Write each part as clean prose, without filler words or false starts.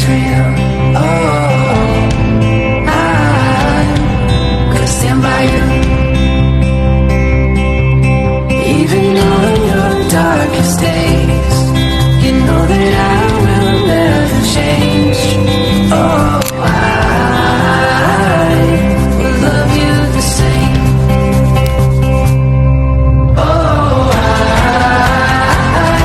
real. Oh, I'm gonna stand by you, even on your darkest days. You know that I will never change. Oh, I will love you the same. Oh, I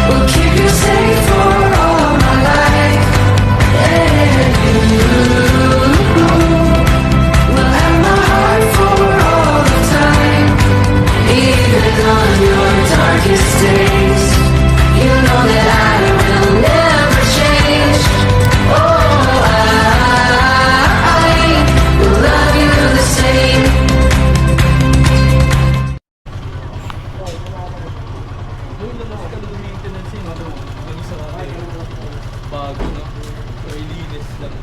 will keep you safe for all my life. And you will have my heart for all the time. Even on your darkest days, you know that I will never change. Oh, I will love you the same. Doon na kasi talaga maintenance yung ano sa akin. Bago na. Or ilinis lang.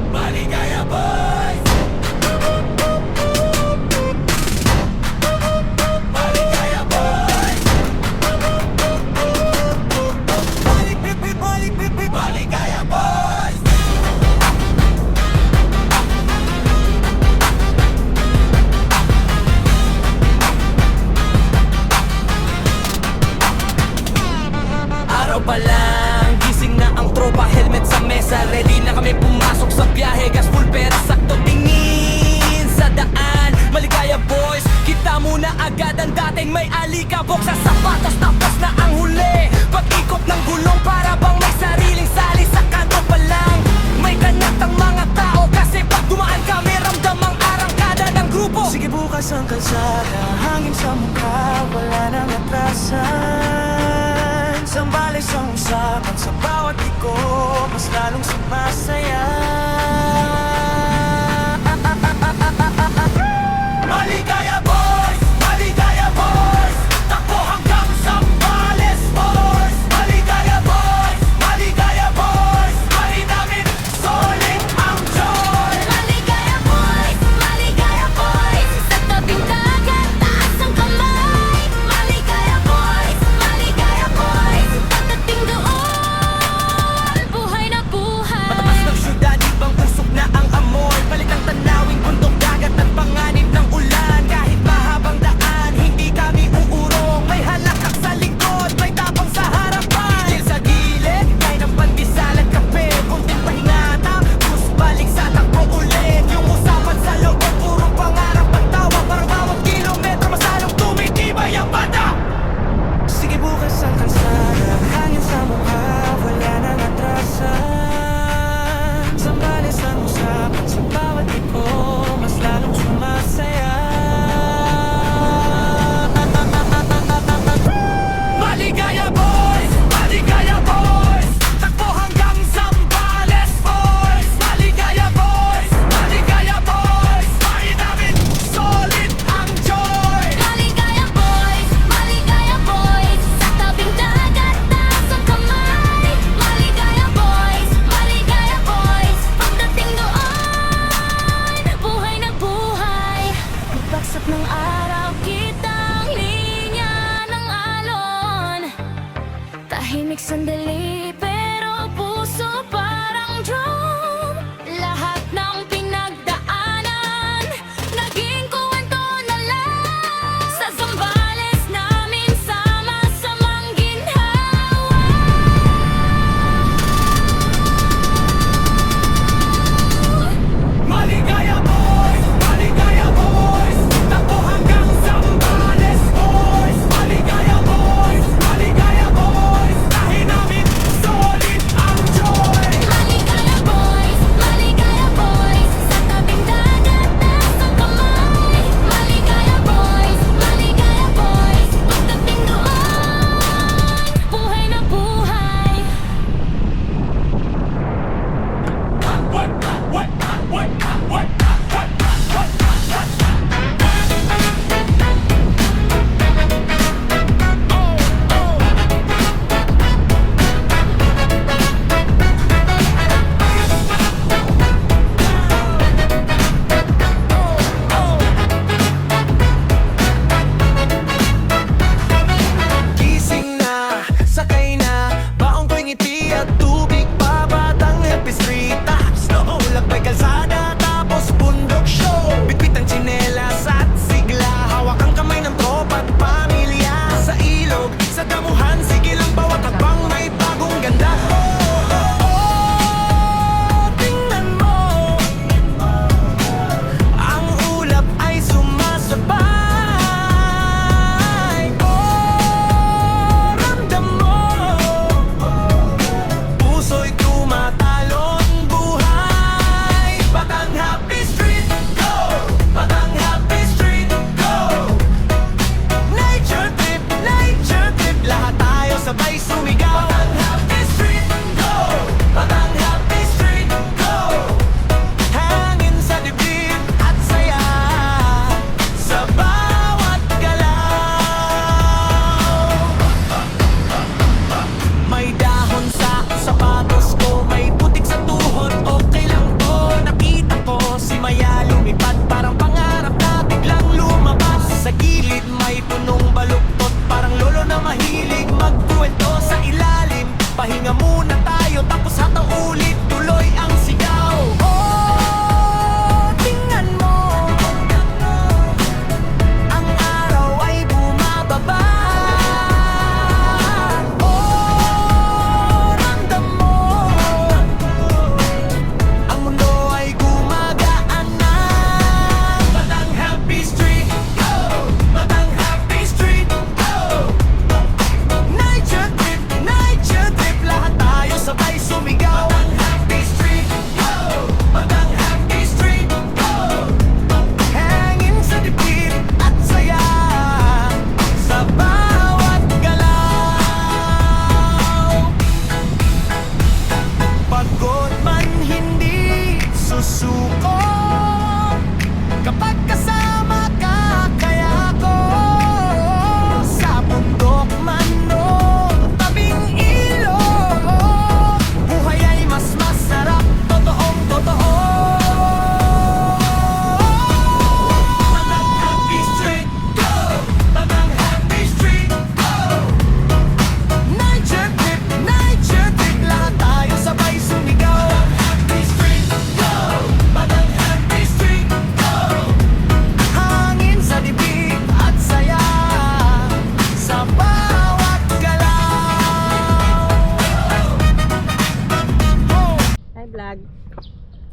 Maligaya boys! Maligaya boys! Maligaya boys! Araw pa lang, gising na ang tropa, helmet sa mesa. Ready na kami pumasok sa biyahe, gas full pera sakto, tingin sa daan. Maligaya boys, kita mo na agad ang dating may alikabok sa sapatos. Tapos na ang huli, pag-ikot ng gulong para bang may sariling sali. Sa kanto pa lang, may ganat ang mga tao, kasi pag dumaan kami ramdam ang arangkada ng grupo. Sige bukas ang kalsada, hangin sa mukha, wala nang atrasan. Sambales ang usapan sa bawat iko, mas lalong sumasaya. Maligaya boys! Maligaya boys! Takbo hanggang Sambales boys! Maligaya boys! Maligaya boys! Mali namin solid ang joy! Maligaya boys, sa tabing dagat, taas ang kamay. Maligaya boys, pagdating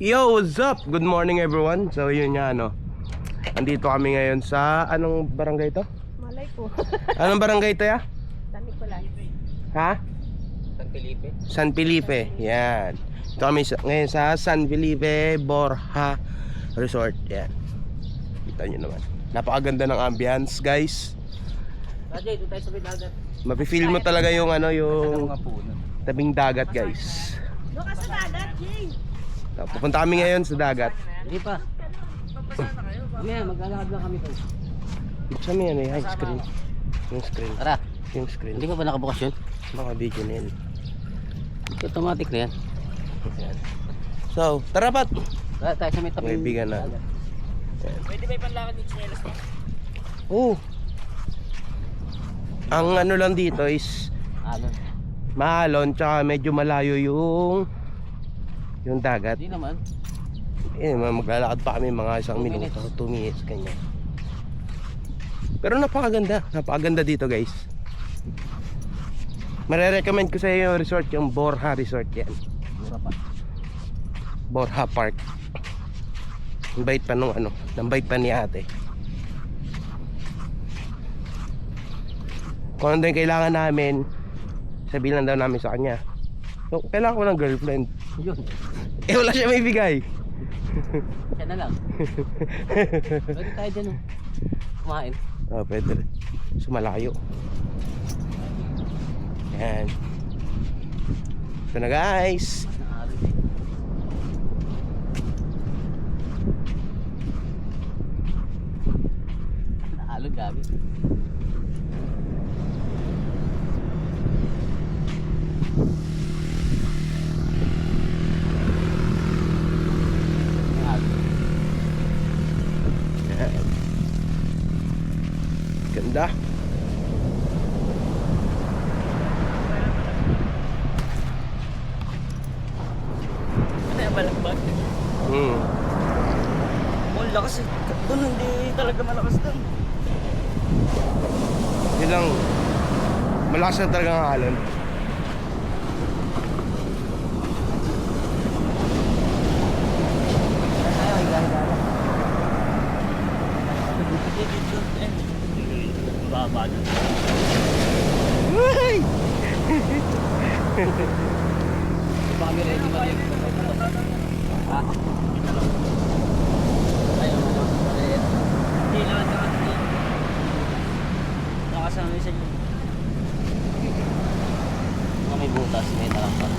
Yo, what's up? Good morning everyone. So yun nga andito kami ngayon sa anong barangay to? Malay ko. Anong barangay to ya? San Nicolas. Ha? San Felipe. Yan. Ito kami ngayon sa San Felipe Borja Resort. Yan. Kita nyo naman. Napakaganda ng ambience, guys. Rajay, doon tayo sa dagat. Mapifeel mo talaga yung yung tabing dagat, guys. Doon ka sa dagat, Jay. So, pupunta kami ngayon sa dagat. Hindi pa. Mamaya, maglalakad lang kami to. Buksan mo yan yung screen. Yung screen. Tara. Yung screen. Hindi ka ba nakabukas yun? Baka video na yan. Automatic na yan. Yan. So, tara pat! Tara tayo sa may tabi. Kaibigan na. Pwede ba ipanlakad ni Chinelas mo? Oo. Ang ano lang dito is Ano? maalon tsaka medyo malayo yung dagat. Hindi naman. Maglalakad pa kami mga 1 minuto, 2 minutes kanya. Pero napakaganda dito, guys. Marerecommend ko sa iyo yung resort, yung Borja Resort yan. Mura pa. Borja Park. Invite pa invite pa ni ate. Kung ano yung kailangan namin, sabihin lang daw namin sa kanya. So, kailangan ko ng girlfriend. Yun. Wala siya may bigay. Siya na lang. Pwede tayo dyan kumain. Oh, pwede rin. Sumalayo. Yan. Ito na, guys. Naalog gabi. Yan. Ganda. Ano yung balagbag? Ang lakas eh. Doon hindi talaga malakas doon. Yun lang. Malakas na talaga ang alon. Tayo, higa-higa. Baba doon. Uy! Baka may ready ba yun? Ha? Ayaw mo naman sa rin. Hindi naman naman din. Nakasama sa inyo. Mga may butas, may talampan.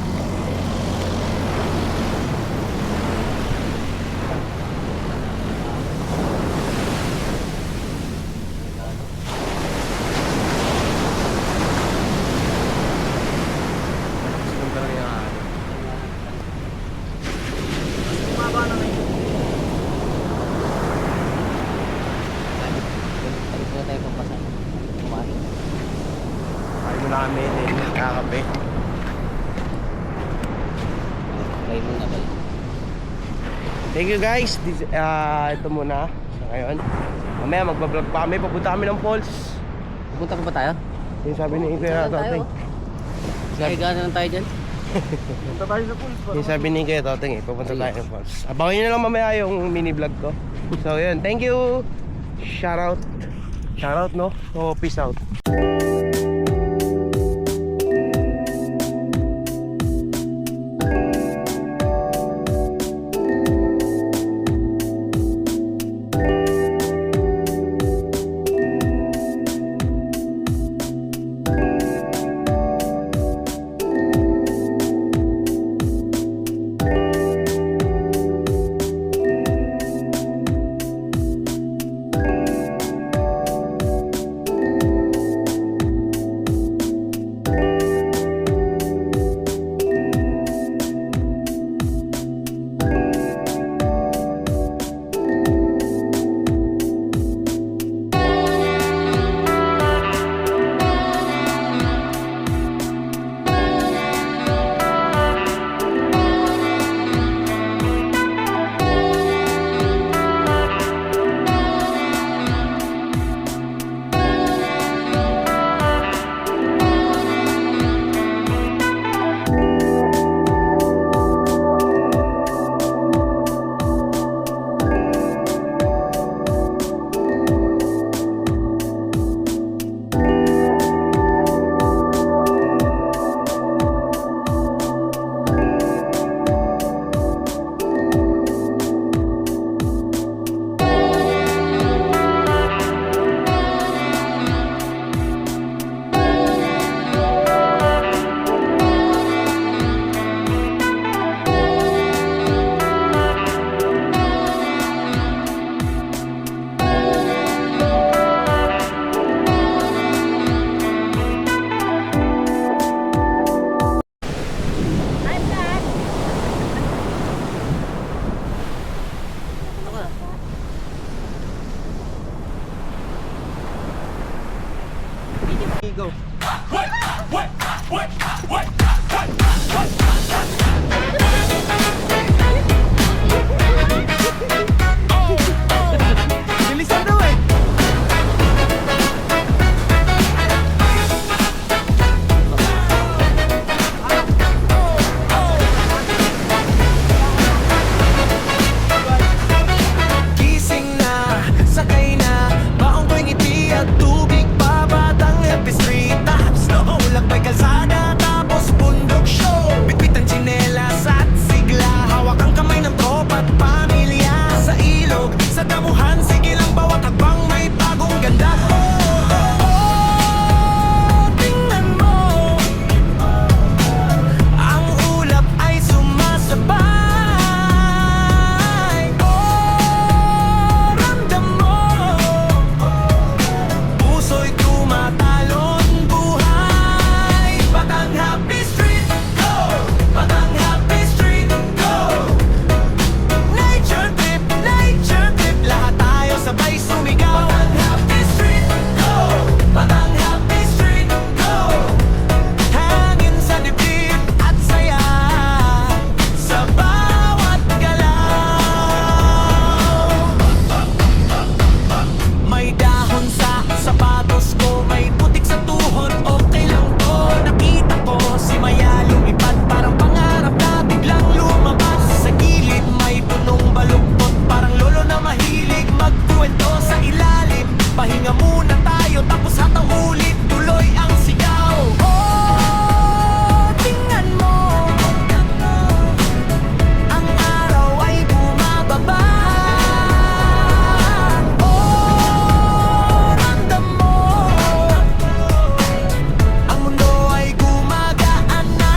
Ang talaga yung alon. Bumaba na ngayon. Talit na tayo pampasan. Kumain. Kain mo namin. Kakape. Try mo na ba? Thank you, guys. Ito muna sa ngayon. Mamaya magbablog pa kami. Papunta kami ng falls. Pupunta ko ba tayo? Yung sabi ni Kuya Toting. Higa na lang tayo dyan. Yung sabi ni Kuya Toting pupunta tayo ng falls. Abangan nyo na lang mamaya yung mini vlog ko. So yun, thank you. Shout out. Shout out, no? So peace out. go. Bilisan daw eh. Gising na, sakay na, baong ko'y ngiti at tubig pa. Batang happy street, taps noong lakbay kalsada, tapos bundok show. Bitbit ang tsinelas at sigla, hawak ang kamay ng tropa at pamilya. Sa ilog, sa damuhan, sige lang bawat hakbang may bagong ganda. Tingnan mo, ang ulap ay sumasabay. Ramdam mo, puso'y tumatalon, buhay. Batang happy street, go! Batang happy street, go! Nature trip, lahat tayo sabay sumigaw. Batang happy street, go! Batang happy street, go! Hangin sa dibdib at saya sa bawat galaw. May dahon sa sapatos ko, may putik sa tuhod, okay lang to. Nakita ko si Maya lumipad, parang pangarap na biglang lumabas. Sa gilid may punong baluktot, parang lolo na mahilig magkwento sa ilalim. Pahinga muna tayo, tapos hatang ulit, tuloy ang sigaw. Tingnan mo, ang araw ay bumababa. Ramdam mo, ang mundo ay gumagaan na.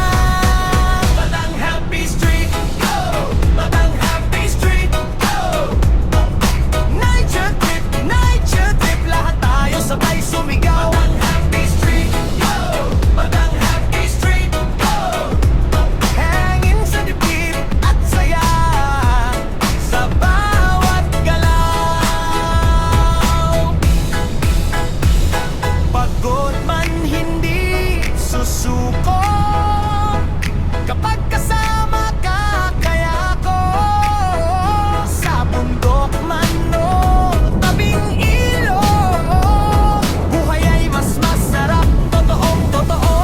Batang happy street, go! Batang happy street, go! Nature trip, lahat tayo sabay sumigaw. Batang happy street, go! Batang happy street, go! Hangin sa dibdib at saya sa bawat galaw. Pagod man hindi susuko, kapag kasama ka kaya ko. Sa bundok man o tabing ilog, buhay ay mas masarap, totoong totoo.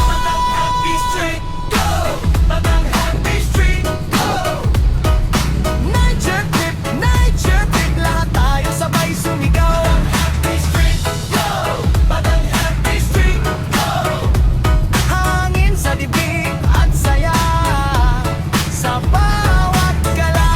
Batang happy street, go! Batang happy street, go! Nature trip, lahat tayo sabay sumigaw. Happy street, go! Batang happy street, go! Hangin sa dibdib at saya sa bawat galaw.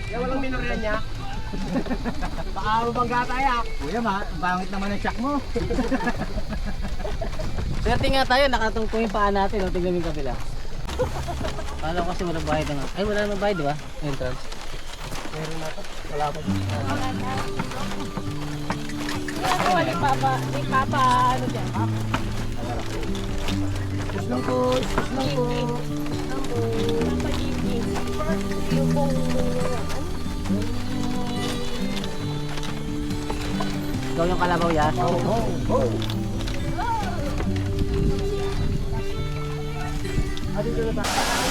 Kaya walang minoriya niya. Baka mabangga tayo. Kuya, bangit naman ang shock mo. Swerte nga tayo, nakatungtong yung paa natin. O, tingnan mo yung kabila. Kala ko kasi walang bayad na nga. Ay, wala namang bayad, di ba? Entrance. Meron na to. Wala pa. ano dyan? Push lang po. Ikaw yung kalabaw yan? Oh. Dito na tayo.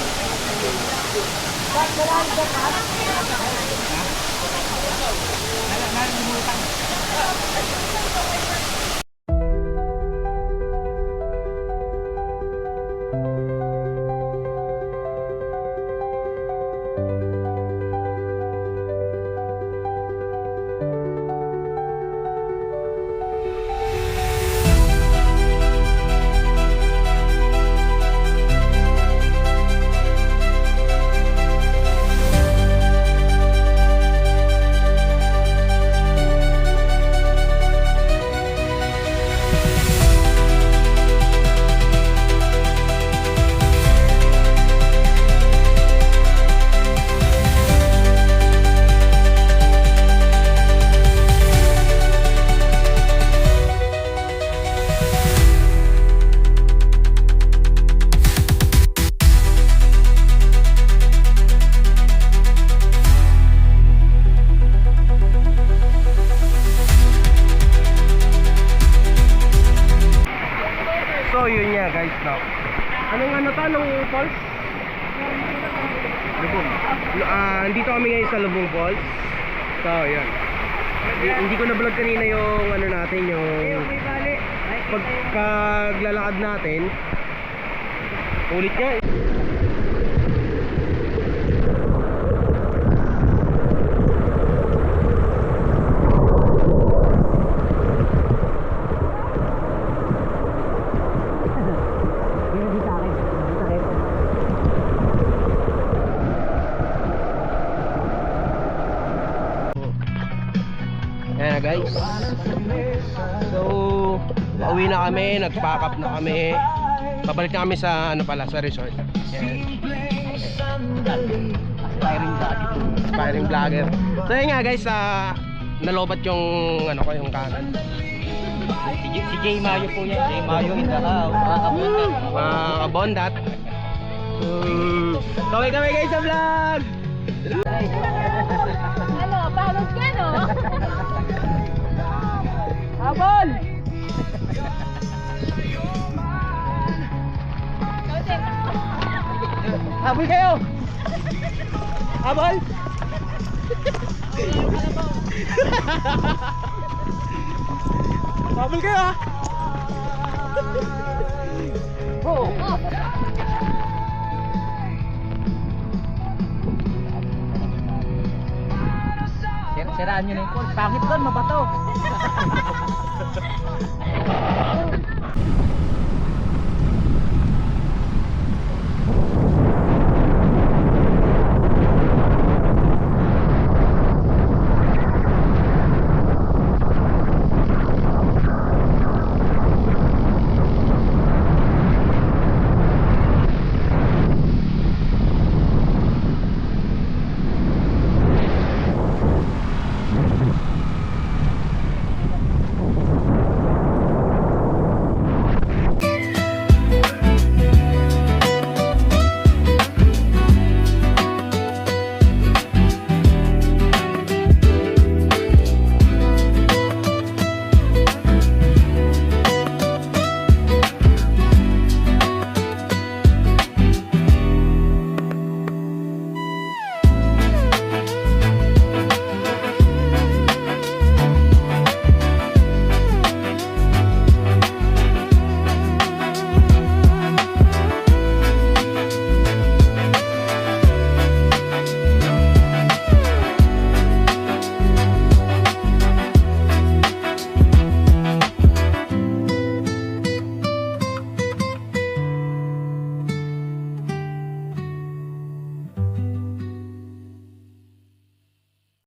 So yun nga guys, no. Anong falls? Lubong. Andito kami ngayon sa Lubong Falls. So yun. Hindi ko na-vlog kanina yung ano natin, yung paglalakad natin. Ulit nga. Ayan na guys. So, pauwi na kami, nag-pack up na kami. Pabalik na kami sa ano pala, sa resort. Ayan. Aspiring vlogger. So yun nga guys, nalobat yung ano ko, yung kanan. Si Jay Mayo po yan. Jay Mayo in the house. Mga kabondat. Kaway guys sa vlog! Ano, balot ka, no? Habol! Habol kayo! Habol! Habol kayo ha! Siraan nyo na yung pool. Pangit doon, mabato.